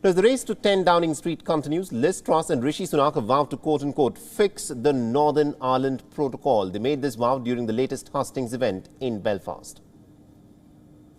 As the race to 10 Downing Street continues, Liz Truss and Rishi Sunak have vowed to quote-unquote fix the Northern Ireland Protocol. They made this vow during the latest Hustings event in Belfast.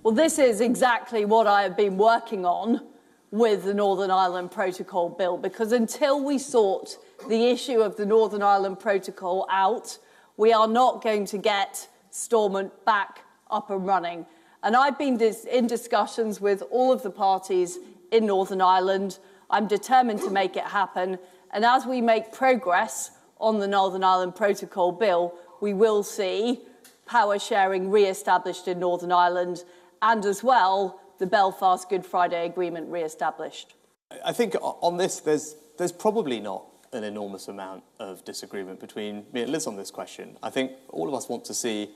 Well, this is exactly what I have been working on with the Northern Ireland Protocol bill, because until we sort the issue of the Northern Ireland Protocol out, we are not going to get Stormont back up and running. And I've been in discussions with all of the parties in Northern Ireland. I'm determined to make it happen. And as we make progress on the Northern Ireland Protocol bill, we will see power sharing re-established in Northern Ireland, and as well, the Belfast Good Friday Agreement re-established. I think on this, there's probably not an enormous amount of disagreement between me and Liz on this question. I think all of us want to see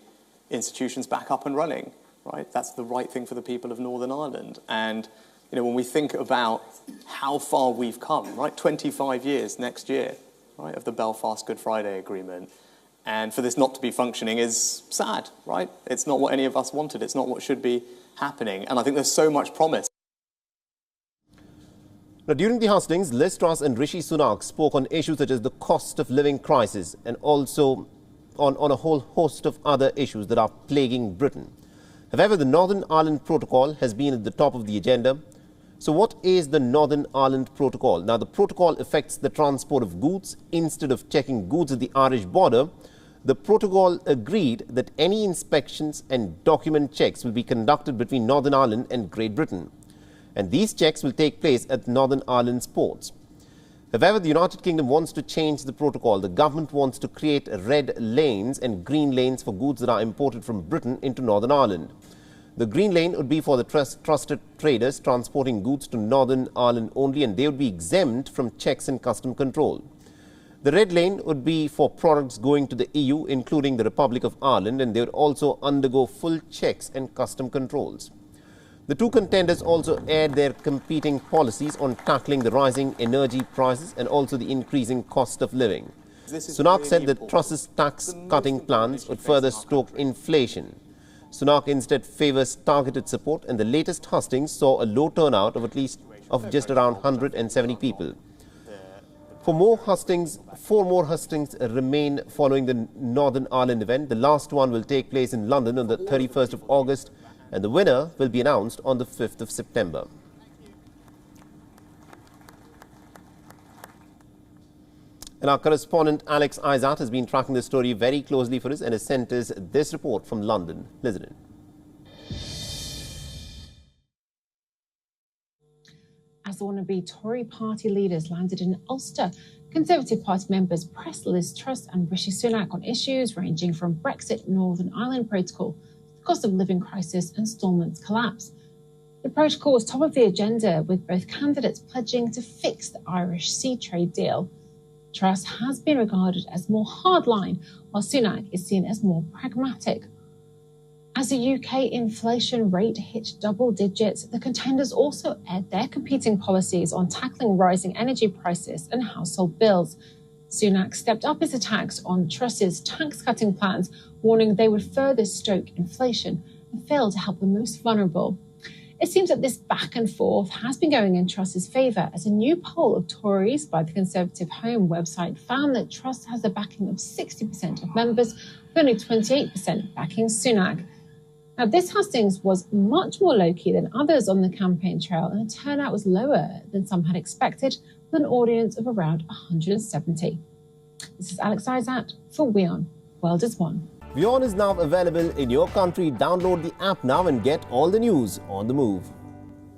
institutions back up and running, right? That's the right thing for the people of Northern Ireland. And you know, when we think about how far we've come, right, 25 years next year, right, of the Belfast Good Friday Agreement, and for this not to be functioning is sad, right? It's not what any of us wanted. It's not what should be happening. And I think there's so much promise. Now, during the hustings, Liz Truss and Rishi Sunak spoke on issues such as the cost of living crisis and also on a whole host of other issues that are plaguing Britain. However, the Northern Ireland Protocol has been at the top of the agenda. So what is the Northern Ireland Protocol? Now, the protocol affects the transport of goods. Instead of checking goods at the Irish border, the protocol agreed that any inspections and document checks will be conducted between Northern Ireland and Great Britain. And these checks will take place at Northern Ireland's ports. However, the United Kingdom wants to change the protocol. The government wants to create red lanes and green lanes for goods that are imported from Britain into Northern Ireland. The green lane would be for the trusted traders transporting goods to Northern Ireland only, and they would be exempt from checks and custom control. The red lane would be for products going to the EU, including the Republic of Ireland, and they would also undergo full checks and custom controls. The two contenders also aired their competing policies on tackling the rising energy prices and also the increasing cost of living. Sunak said that Truss's tax-cutting plans would further stoke inflation. Sunak instead favours targeted support, and the latest hustings saw a low turnout of just around 170 people. Four more hustings remain following the Northern Ireland event. The last one will take place in London on the 31st of August, and the winner will be announced on the 5th of September. And our correspondent Alex Izat has been tracking this story very closely for us and has sent us this report from London. Listen in. As the wannabe Tory party leaders landed in Ulster, Conservative Party members pressed Liz Truss and Rishi Sunak on issues ranging from Brexit, Northern Ireland Protocol, the cost of living crisis and Stormont's collapse. The protocol was top of the agenda, with both candidates pledging to fix the Irish sea trade deal. Truss has been regarded as more hardline, while Sunak is seen as more pragmatic. As the UK inflation rate hit double digits, the contenders also aired their competing policies on tackling rising energy prices and household bills. Sunak stepped up his attacks on Truss's tax-cutting plans, warning they would further stoke inflation and fail to help the most vulnerable. It seems that this back and forth has been going in Truss's favour, as a new poll of Tories by the Conservative Home website found that Truss has the backing of 60% of members, with only 28% backing Sunak. Now, this hustings was much more low-key than others on the campaign trail, and the turnout was lower than some had expected, with an audience of around 170. This is Alex Izat for WION World is One. WION is now available in your country. Download the app now and get all the news on the move.